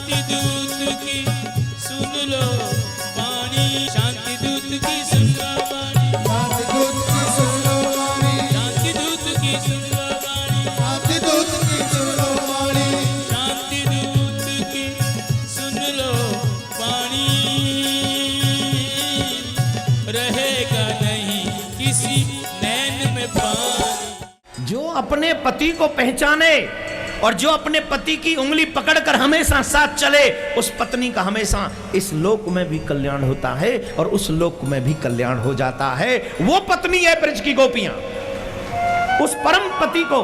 शांति दूत की सुन लो वाणी, शांति दूत की सुन लो वाणी, शांति दूत की सुन लो वाणी, शांति दूत की सुन लो वाणी, शांति दूत की सुन लो वाणी, शांति दूत की सुन लो वाणी। रहेगा नहीं किसी नैन में पानी। जो अपने पति को पहचाने और जो अपने पति की उंगली पकड़कर हमेशा साथ चले, उस पत्नी का हमेशा इस लोक में भी कल्याण होता है और उस लोक में भी कल्याण हो जाता है। वो पत्नी है ब्रज की गोपियां। उस परम पति को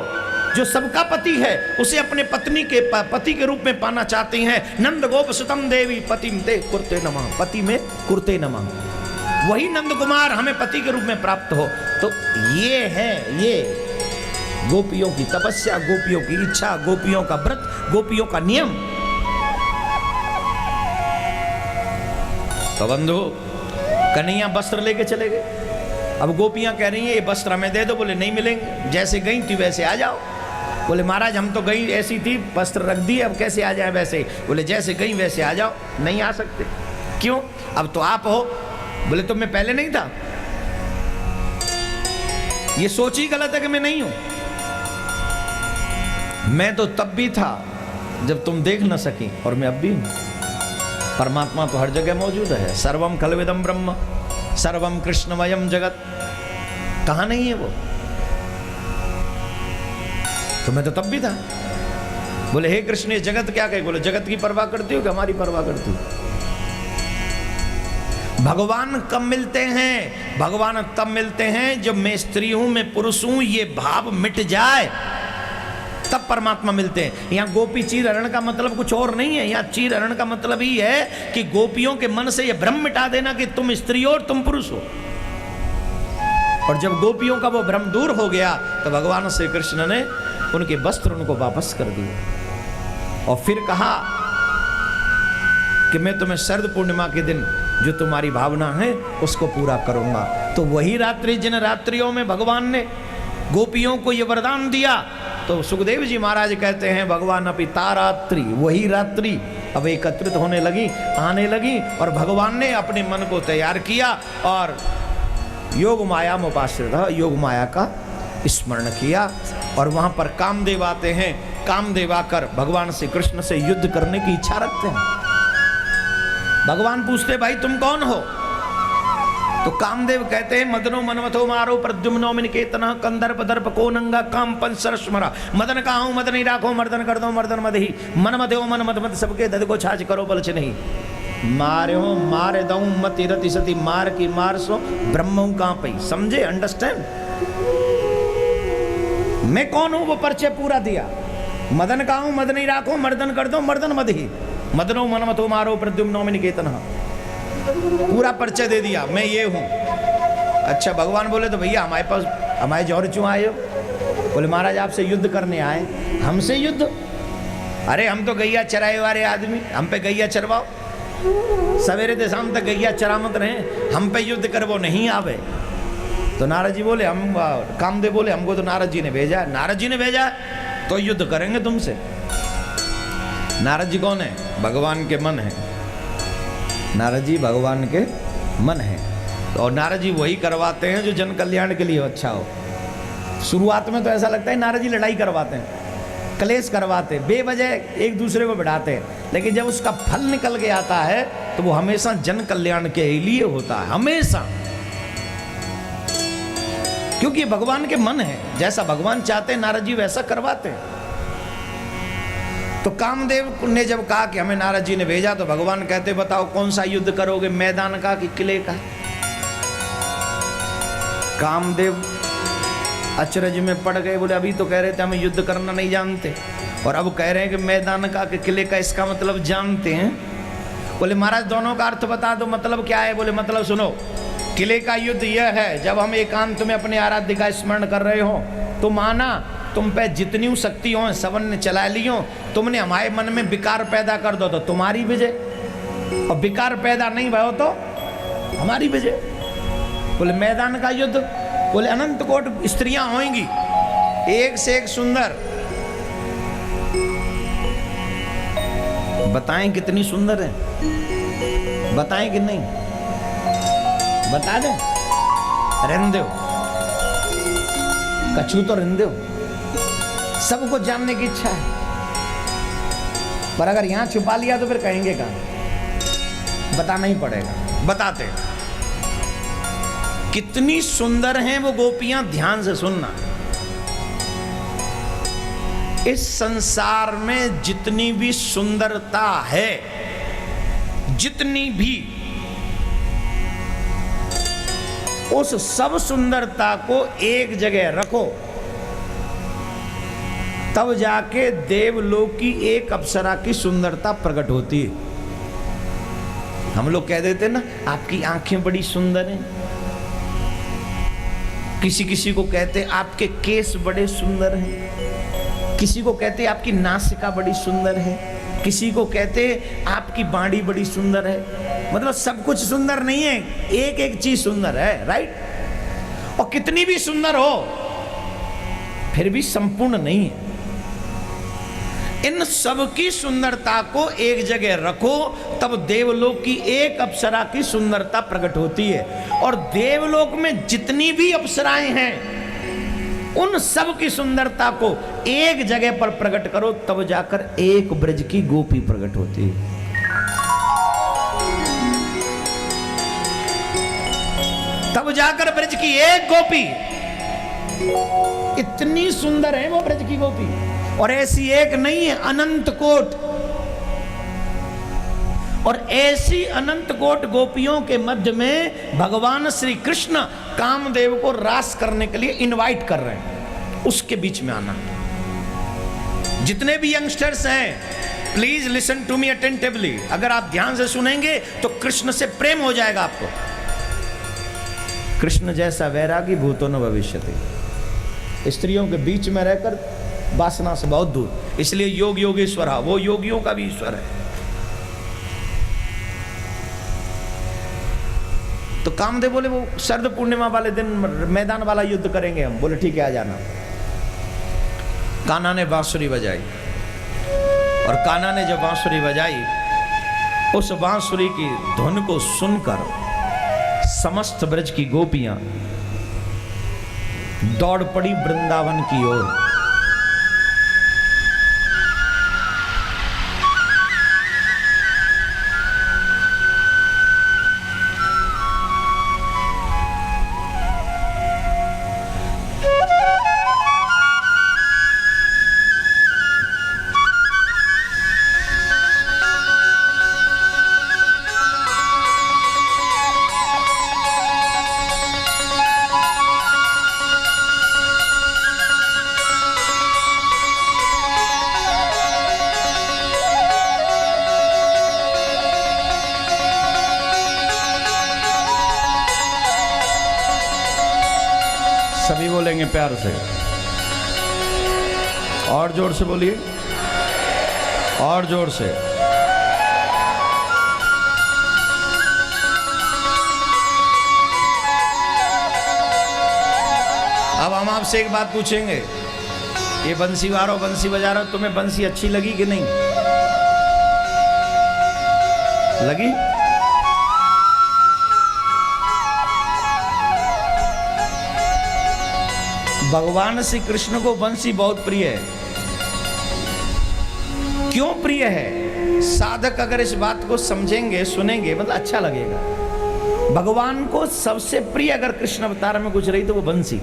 जो सबका पति है, उसे अपने पत्नी के पति के रूप में पाना चाहती हैं। नंद गोप सुतम देवी पतिम ते कुर्ते नमः, पति में कुर्ते नमः, वही नंद कुमार हमें पति के रूप में प्राप्त हो। तो ये है ये गोपियों की तपस्या, गोपियों की इच्छा, गोपियों का व्रत, गोपियों का नियम। तो बंधु कन्हैया वस्त्र लेके चले गए। अब गोपियां कह रही हैं ये वस्त्र हमें दे दो। बोले नहीं मिलेंगे, जैसे गई थी वैसे आ जाओ। बोले महाराज हम तो गई ऐसी थी, वस्त्र रख दिए, अब कैसे आ जाए वैसे। बोले जैसे गई वैसे आ जाओ। नहीं आ सकते। क्यों? अब तो आप हो। बोले तो मैं पहले नहीं था। ये सोच ही गलत है कि मैं नहीं हूं। मैं तो तब भी था जब तुम देख न सकी, और मैं अब भी हूं। परमात्मा तो हर जगह मौजूद है। सर्वम खलविदम ब्रह्म सर्वम कृष्णमयम जगत। कहां नहीं है वो? तो मैं तो तब भी था। बोले हे कृष्ण ये जगत क्या कहे? बोले जगत की परवाह करती हो कि हमारी परवाह करती हो? भगवान कब मिलते हैं? भगवान तब मिलते हैं जब मैं स्त्री हूं, मैं पुरुष हूं, ये भाव मिट जाए, तब परमात्मा मिलते हैं। यहाँ गोपी चीर हरण का मतलब कुछ और नहीं है। यहाँ चीर हरण का मतलब ही है कि गोपियों के मन से यह भ्रम मिटा देना कि तुम स्त्री हो और तुम पुरुष हो। और जब गोपियों का वो भ्रम दूर हो गया तो भगवान श्री कृष्ण ने उनके वस्त्र उनको वापस कर दिए और फिर कहा कि मैं तुम्हें शरद पूर्णिमा के दिन जो तुम्हारी भावना है उसको पूरा करूंगा। तो वही रात्रि, जिन रात्रियों में भगवान ने गोपियों को ये वरदान दिया, तो सुखदेव जी महाराज कहते हैं भगवान अपि तारात्रि, वही रात्रि अब एकत्रित होने लगी, आने लगी, और भगवान ने अपने मन को तैयार किया और योग माया मुपाश्रित, योग माया का स्मरण किया। और वहां पर कामदेव आते हैं। कामदेव आकर भगवान श्री कृष्ण से युद्ध करने की इच्छा रखते हैं। भगवान पूछते भाई तुम कौन हो? तो कामदेव कहते हैं मदनो मनमथो मारो प्रद्युम्नो मिनकेतनः कंदर्प दर्प को नंगा काम पंचरस्मरा। मदन का हूं मदन ही राखो, मर्दन कर दो मर्दन मद ही, मन मध्यो मन मद मत सबके दद को छाछ करो बलच नहीं। मार्यो मारे दऊ मति रति सती मार की मार सो ब्रह्मों का पई। समझे? अंडरस्टैंड? मैं कौन हूं वो परिचय पूरा दिया। मदन का हूं मदन ही राखो, मर्दन कर दो मर्दन मद ही, मदनो मनमथो मारो प्रद्युम्नो मिनकेतनः, पूरा परिचय दे दिया मैं ये हूं। अच्छा भगवान बोले तो भैया हमारे पास हमारे जौहर क्यों आए हो? बोले महाराज आपसे युद्ध करने आए। हमसे युद्ध? अरे हम तो गैया चराए वाले आदमी, हम पे गैया चरवाओ, सवेरे से शाम तक गैया चरामत रहे, हम पे युद्ध कर वो नहीं आवे। तो नारद जी बोले हम, कामदेव बोले हमको तो नारद जी ने भेजा। नारद जी ने भेजा तो युद्ध करेंगे तुमसे। नारद जी कौन है? भगवान के मन है। नारद जी भगवान के मन है और नारद जी वही करवाते हैं जो जन कल्याण के लिए अच्छा हो। शुरुआत में तो ऐसा लगता है नारद जी लड़ाई करवाते हैं, क्लेश करवाते हैं, बेवजह एक दूसरे को बिठाते हैं, लेकिन जब उसका फल निकल के आता है तो वो हमेशा जन कल्याण के लिए होता है, हमेशा। क्योंकि भगवान के मन है, जैसा भगवान चाहते हैं नारद जी वैसा करवाते हैं। तो कामदेव ने जब कहा कि हमें नारद जी ने भेजा, तो भगवान कहते बताओ कौन सा युद्ध करोगे, मैदान का कि किले का? कामदेव अचरज में पड़ गए। बोले अभी तो कह रहे थे हमें युद्ध करना नहीं जानते, और अब कह रहे हैं कि मैदान का कि किले का, इसका मतलब जानते हैं। बोले महाराज दोनों का अर्थ बता दो, मतलब क्या है? बोले मतलब सुनो, किले का युद्ध यह है जब हम एकांत में अपने आराध्य का स्मरण कर रहे हो, तो माना तुम पे जितनी शक्ति हो सबन ने चला ली हो, तुमने हमारे मन में विकार पैदा कर दो तो तुम्हारी विजय, और विकार पैदा नहीं भयो तो हमारी विजय। बोले मैदान का युद्ध? बोले अनंत कोट स्त्रियां होंगी, एक से एक सुंदर, बताएं कितनी सुंदर है, बताएं कि नहीं, बता दें? रहने दो, कछू तो रहने दो, सबको जानने की इच्छा है, पर अगर यहां छुपा लिया तो फिर कहेंगे कहां? बताना ही पड़ेगा। बताते कितनी सुंदर हैं वो गोपियां, ध्यान से सुनना। इस संसार में जितनी भी सुंदरता है, जितनी भी, उस सब सुंदरता को एक जगह रखो, तब जाके देवलोक की एक अप्सरा की सुंदरता प्रकट होती है। हम लोग कह देते ना, आपकी आंखें बड़ी सुंदर हैं, किसी किसी को कहते आपके केस बड़े सुंदर हैं, किसी को कहते आपकी नासिका बड़ी सुंदर है, किसी को कहते आपकी बाड़ी बड़ी सुंदर है। मतलब सब कुछ सुंदर नहीं है, एक एक चीज सुंदर है, राइट? और कितनी भी सुंदर हो फिर भी संपूर्ण नहीं है। इन सब की सुंदरता को एक जगह रखो, तब देवलोक की एक अप्सरा की सुंदरता प्रकट होती है। और देवलोक में जितनी भी अप्सराएं हैं, उन सब की सुंदरता को एक जगह पर प्रकट करो, तब जाकर एक ब्रज की गोपी प्रकट होती है। तब जाकर ब्रज की एक गोपी, इतनी सुंदर है वो ब्रज की गोपी, और ऐसी एक नहीं है, अनंत कोट। और ऐसी अनंत कोट गोपियों के मध्य में भगवान श्री कृष्ण कामदेव को रास करने के लिए इनवाइट कर रहे हैं, उसके बीच में आना। जितने भी यंगस्टर्स हैं, please listen to me attentively. अगर आप ध्यान से सुनेंगे तो कृष्ण से प्रेम हो जाएगा आपको। कृष्ण जैसा वैरागी भूतो न भविष्यति। स्त्रियों के बीच में रहकर वासना से बहुत दूर, इसलिए योग योगेश्वर, वो योगियों का भी ईश्वर है। तो कामदेव बोले वो शरद पूर्णिमा वाले दिन मैदान वाला युद्ध करेंगे हम। बोले ठीक है, आ जाना। कान्हा ने बांसुरी बजाई, और कान्हा ने जब बांसुरी बजाई, उस बांसुरी की धुन को सुनकर समस्त ब्रज की गोपियां दौड़ पड़ी वृंदावन की ओर। सभी बोलेंगे प्यार से, और जोर से बोलिए, और जोर से। अब हम आपसे एक बात पूछेंगे, ये बंसी वारो बंसी बजा रहा, तुम्हें बंसी अच्छी लगी कि नहीं लगी? भगवान श्री कृष्ण को बंसी बहुत प्रिय है। क्यों प्रिय है? साधक अगर इस बात को समझेंगे, सुनेंगे, मतलब अच्छा लगेगा। भगवान को सबसे प्रिय अगर कृष्ण अवतार में कुछ रही तो वो बंसी।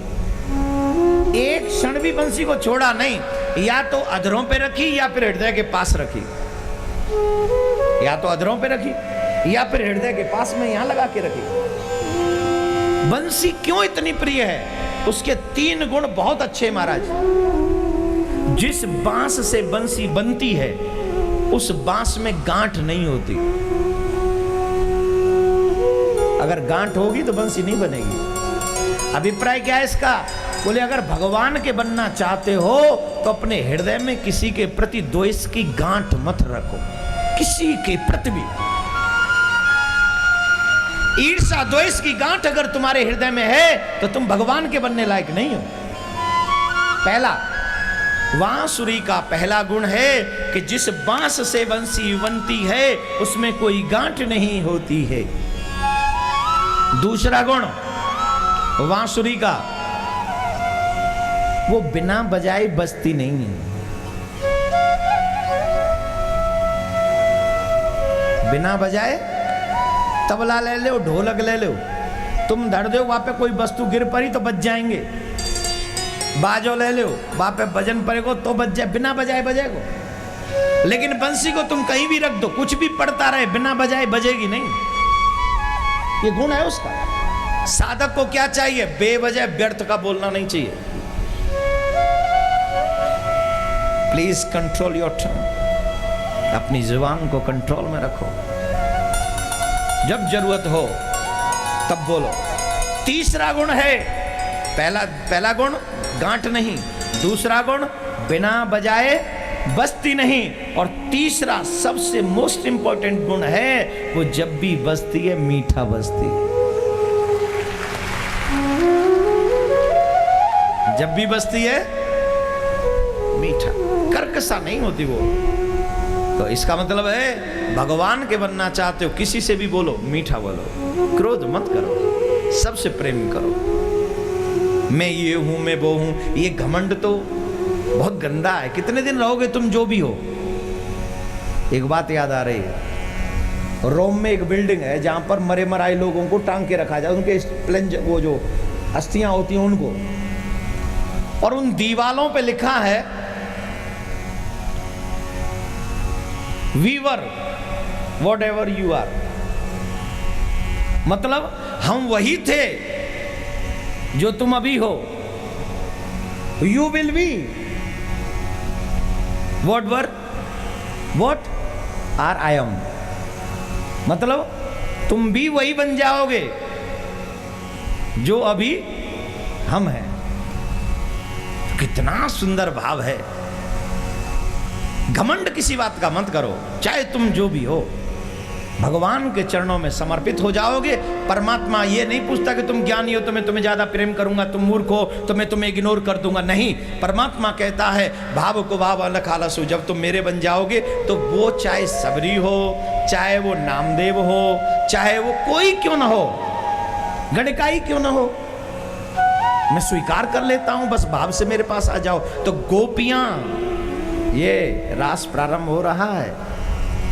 एक क्षण भी बंसी को छोड़ा नहीं, या तो अधरों पे रखी या फिर हृदय के पास रखी, या तो अधरों पे रखी या फिर हृदय के पास में यहां लगा के रखी। बंसी क्यों इतनी प्रिय है? उसके 3 गुण बहुत अच्छे महाराज। जिस बांस से बंसी बनती है, उस बांस में गांठ नहीं होती। अगर गांठ होगी तो बंसी नहीं बनेगी। अभिप्राय क्या है इसका? बोले अगर भगवान के बनना चाहते हो तो अपने हृदय में किसी के प्रति द्वेष की गांठ मत रखो, किसी के प्रति भी। ईर्ष्या द्वेष की गांठ अगर तुम्हारे हृदय में है तो तुम भगवान के बनने लायक नहीं हो। पहला। बांसुरी का पहला गुण है कि जिस बांस से बंसी बनती है उसमें कोई गांठ नहीं होती है। दूसरा गुण बांसुरी का, वो बिना बजाए बजती नहीं है। बिना बजाए तबला ले लो, ढोलक ले लो, तुम धड़ दो वहां पे कोई वस्तु गिर पड़ी तो बज जाएंगे। बाजो ले लो, वहां पे भजन पड़ेगा तो बज जाए, बिना बजाए बजेगा। लेकिन बंसी को तुम कहीं भी रख दो, कुछ भी पड़ता रहे, बिना बजाए बजेगी नहीं। ये गुण है उसका। साधक को क्या चाहिए? बेवजह व्यर्थ का बोलना नहीं चाहिए। प्लीज कंट्रोल योर टंग, अपनी जुबान को कंट्रोल में रखो, जब जरूरत हो तब बोलो। तीसरा गुण है, पहला गुण गांठ नहीं, दूसरा गुण बिना बजाए बजती नहीं, और तीसरा सबसे मोस्ट इंपॉर्टेंट गुण है, वो जब भी बजती है मीठा बजती है। जब भी बजती है मीठा, कर्कशा नहीं होती वो। तो इसका मतलब है भगवान के बनना चाहते हो, किसी से भी बोलो मीठा बोलो, क्रोध मत करो, सबसे प्रेम करो। मैं ये हूं, मैं वो हूं, ये घमंड तो बहुत गंदा है। कितने दिन रहोगे तुम जो भी हो। एक बात याद आ रही है, रोम में एक बिल्डिंग है जहां पर मरे मराए लोगों को टांग के रखा जाए, उनके प्लेंज वो जो अस्थियां होती हैं उनको, और उन दीवालों पे लिखा है we were whatever you are. मतलब हम वही थे जो तुम अभी हो। You will be what were what are I am. मतलब तुम भी वही बन जाओगे जो अभी हम हैं। कितना सुंदर भाव है। घमंड किसी बात का मत करो, चाहे तुम जो भी हो। भगवान के चरणों में समर्पित हो जाओगे। परमात्मा ये नहीं पूछता कि तुम ज्ञानी हो तो मैं तुम्हें ज्यादा प्रेम करूंगा, तुम मूर्ख हो तो मैं तुम्हें इग्नोर कर दूंगा। नहीं, परमात्मा कहता है भाव को भाव अलग आलस हो। जब तुम मेरे बन जाओगे तो वो चाहे सबरी हो, चाहे वो नामदेव हो, चाहे वो कोई क्यों ना हो, गणकाई क्यों ना हो, मैं स्वीकार कर लेता हूं, बस भाव से मेरे पास आ जाओ। तो गोपियां, ये रास प्रारंभ हो रहा है,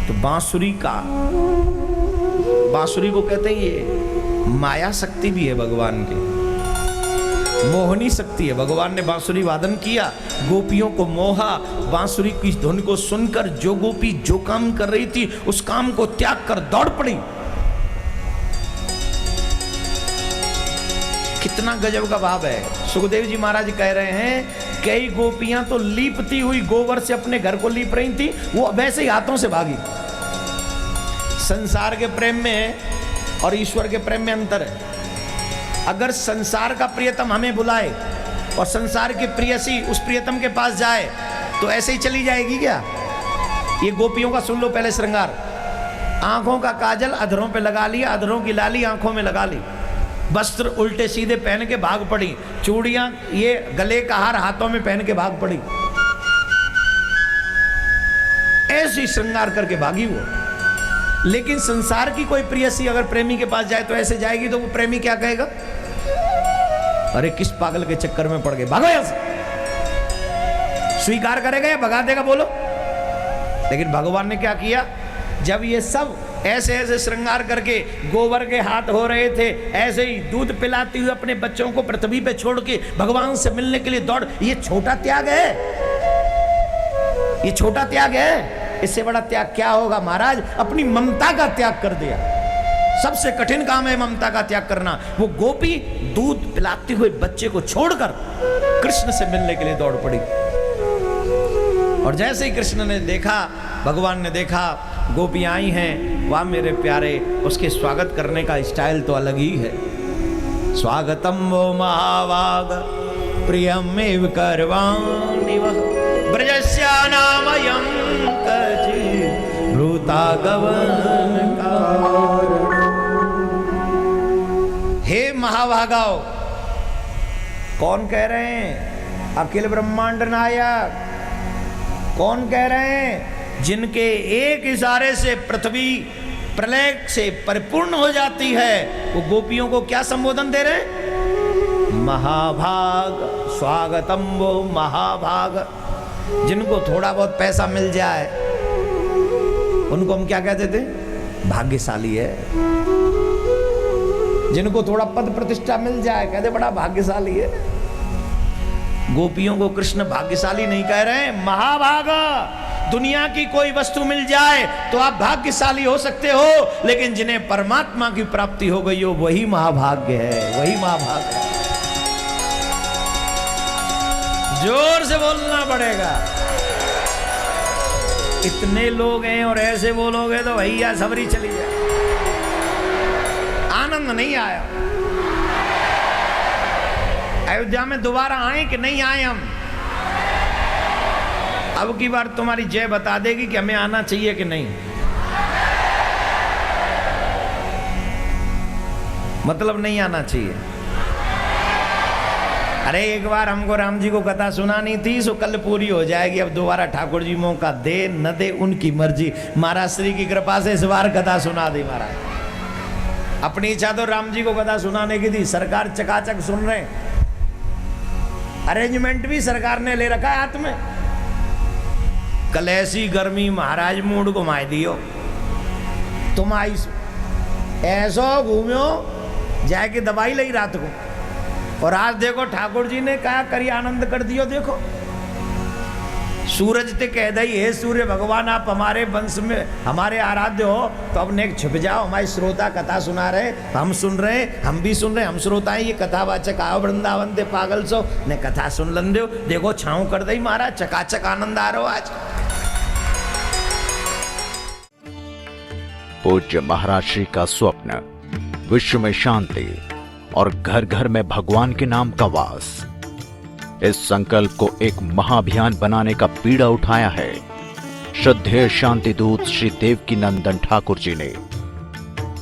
तो बांसुरी को कहते हैं ये माया शक्ति भी है भगवान की, मोहनी शक्ति है। भगवान ने बांसुरी वादन किया, गोपियों को मोहा। बांसुरी की धुन को सुनकर जो गोपी जो काम कर रही थी उस काम को त्याग कर दौड़ पड़ी। कितना गजब का भाव है। सुखदेव जी महाराज कह रहे हैं कई गोपियां तो लीपती हुई गोबर से अपने घर को लीप रही थी, वो वैसे ही हाथों से भागी। संसार के प्रेम में और ईश्वर के प्रेम में अंतर है। अगर संसार का प्रियतम हमें बुलाए और संसार की प्रियसी उस प्रियतम के पास जाए तो ऐसे ही चली जाएगी क्या? ये गोपियों का सुन लो पहले श्रृंगार। आंखों का काजल अधरों पे लगा लिया, अधरों की लाली आंखों में लगा ली, वस्त्र उल्टे सीधे पहन के भाग पड़ी, चूड़ियां ये गले का हार हाथों में पहन के भाग पड़ी, ऐसी श्रृंगार करके भागी वो। लेकिन संसार की कोई प्रियसी अगर प्रेमी के पास जाए तो ऐसे जाएगी तो वो प्रेमी क्या कहेगा? अरे किस पागल के चक्कर में पड़ गए, भागो यहां से। स्वीकार करेगा या भगा देगा? बोलो। लेकिन भगवान ने क्या किया? जब ये सब ऐसे ऐसे श्रृंगार करके गोबर के हाथ हो रहे थे, ऐसे ही दूध पिलाती हुई अपने बच्चों को पृथ्वी पे छोड़ के भगवान से मिलने के लिए दौड़। ये छोटा त्याग है, ये छोटा त्याग है। इससे बड़ा त्याग क्या होगा महाराज? अपनी ममता का त्याग कर दिया। सबसे कठिन काम है ममता का त्याग करना। वो गोपी दूध पिलाते हुए बच्चे को छोड़कर कृष्ण से मिलने के लिए दौड़ पड़ी। और जैसे ही कृष्ण ने देखा, भगवान ने देखा गोपियां आई हैं, वाह मेरे प्यारे, उसके स्वागत करने का स्टाइल तो अलग ही है। स्वागतम वो महावाग प्रियमेव करवाणि वः ब्रजस्यानामयं कजि भ्रूतागमन कारण। हे महाभागाओ, कौन कह रहे हैं? अखिल ब्रह्मांड नायक। कौन कह रहे हैं? जिनके एक इशारे से पृथ्वी प्रलय से परिपूर्ण हो जाती है, वो गोपियों को क्या संबोधन दे रहे हैं? महाभाग स्वागतम वो महाभाग। जिनको थोड़ा बहुत पैसा मिल जाए उनको हम क्या कहते थे? भाग्यशाली है। जिनको थोड़ा पद प्रतिष्ठा मिल जाए कहते बड़ा भाग्यशाली है। गोपियों को कृष्ण भाग्यशाली नहीं कह रहे हैं, महाभाग। दुनिया की कोई वस्तु मिल जाए तो आप भाग्यशाली हो सकते हो, लेकिन जिन्हें परमात्मा की प्राप्ति हो गई हो वही महाभाग्य है, वही महाभाग्य है। जोर से बोलना पड़ेगा। इतने लोग हैं और ऐसे बोलोगे तो भैया सबरी चली जाए। आनंद नहीं आया। अयोध्या में दोबारा आए कि नहीं आए हम? अब की बार तुम्हारी जय बता देगी कि हमें आना चाहिए कि नहीं। मतलब नहीं आना चाहिए। अरे एक बार हमको राम जी को कथा सुनानी थी, सो कल पूरी हो जाएगी। अब दोबारा ठाकुर जी मौका दे न दे उनकी मर्जी। महाराज श्री की कृपा से इस बार कथा सुना दी महाराज। अपनी इच्छा तो राम जी को कथा सुनाने की थी, सरकार चकाचक सुन रहे। अरेंजमेंट भी सरकार ने ले रखा है हाथ में। कल ऐसी गर्मी महाराज मूड घुमा दियो। तुम आई ऐसो घूम्यो जाके दवाई ली रात को, और आज देखो ठाकुर जी ने क्या करी आनंद कर दियो। देखो सूरज ते कह दई, हे सूर्य भगवान आप हमारे वंश में हमारे आराध्य हो, तो अब ने छिप जाओ। हमारे श्रोता कथा सुना रहे, हम सुन रहे, हम भी सुन रहे, हम श्रोता हैं, ये कथावाचक आओ वृंदावन दे पागल सो ने कथा सुन लन दो। देखो छाँव कर दई महाराज, चकाचक आनंद आ रहा आज। पूज्य महाराज श्री का स्वप्न विश्व में शांति और घर घर में भगवान के नाम का वास। इस संकल्प को एक महाअभियान बनाने का बीड़ा उठाया है श्रद्धेय शांति दूत श्री देवकी नंदन ठाकुर जी ने।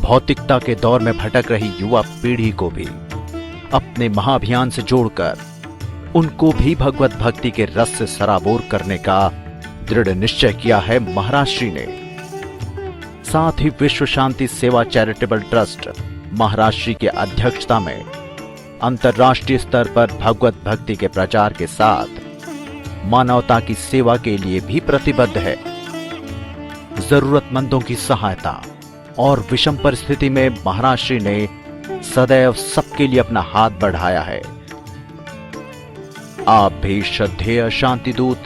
भौतिकता के दौर में भटक रही युवा पीढ़ी को भी अपने महाअभियान से जोड़कर उनको भी भगवत भक्ति के रस से सराबोर करने का दृढ़ निश्चय किया है महाराज श्री ने। साथ ही विश्व शांति सेवा चैरिटेबल ट्रस्ट महाराज श्री की अध्यक्षता में अंतर्राष्ट्रीय स्तर पर भगवत भक्ति के प्रचार के साथ मानवता की सेवा के लिए भी प्रतिबद्ध है। जरूरतमंदों की सहायता और विषम परिस्थिति में महाराज श्री ने सदैव सबके लिए अपना हाथ बढ़ाया है। आप भी श्रद्धेय शांति दूत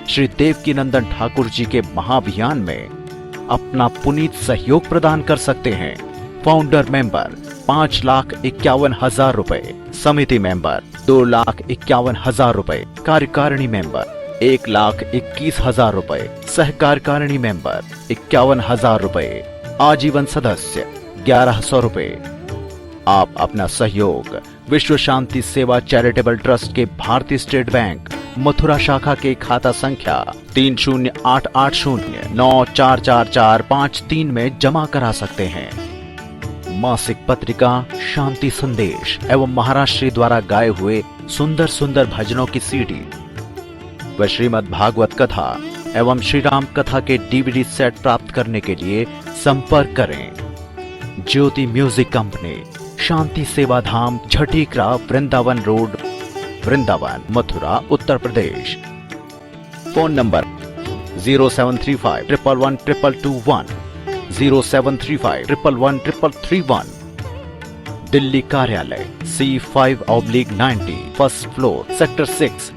श्री देवकी नंदन ठाकुर जी के महाअभियान में अपना पुनीत सहयोग प्रदान कर सकते हैं। फाउंडर मेंबर 5,51,000 रुपए, समिति मेंबर 2,51,000 रुपए, कार्यकारिणी मेंबर 1,21,000 रुपए, सहकार्यकारिणी मेंबर 51,000 रुपए, आजीवन सदस्य 1,100 रुपए। आप अपना सहयोग विश्व शांति सेवा चैरिटेबल ट्रस्ट के भारतीय स्टेट बैंक मथुरा शाखा के खाता संख्या 3088094445 में जमा करा सकते हैं। मासिक पत्रिका शांति संदेश एवं महाराज श्री द्वारा गाए हुए सुंदर सुंदर भजनों की सीडी व श्रीमद् भागवत कथा एवं श्री राम कथा के डीवीडी सेट प्राप्त करने के लिए संपर्क करें। ज्योति music company, Shanti Seva Dham, Jhatikara, Vrindavan road, Vrindavan, Mathura, Uttar Pradesh. Phone number 0735111221, 0735111331। Delhi कार्यालय C5/90, first floor, sector 6,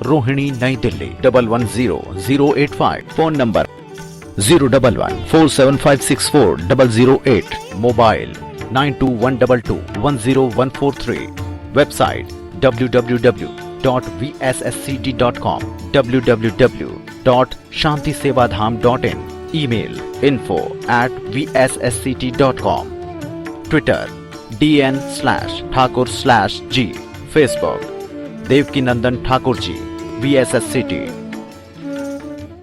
Rohini, New Delhi 110085। Phone number 01147564008। Mobile 9212210143। Website www.vsscd.com, www.shantisevadham.in। Email info@vssct.com। Twitter DN/Thakur/G। Facebook Devki Nandan Thakur ji VSSCT।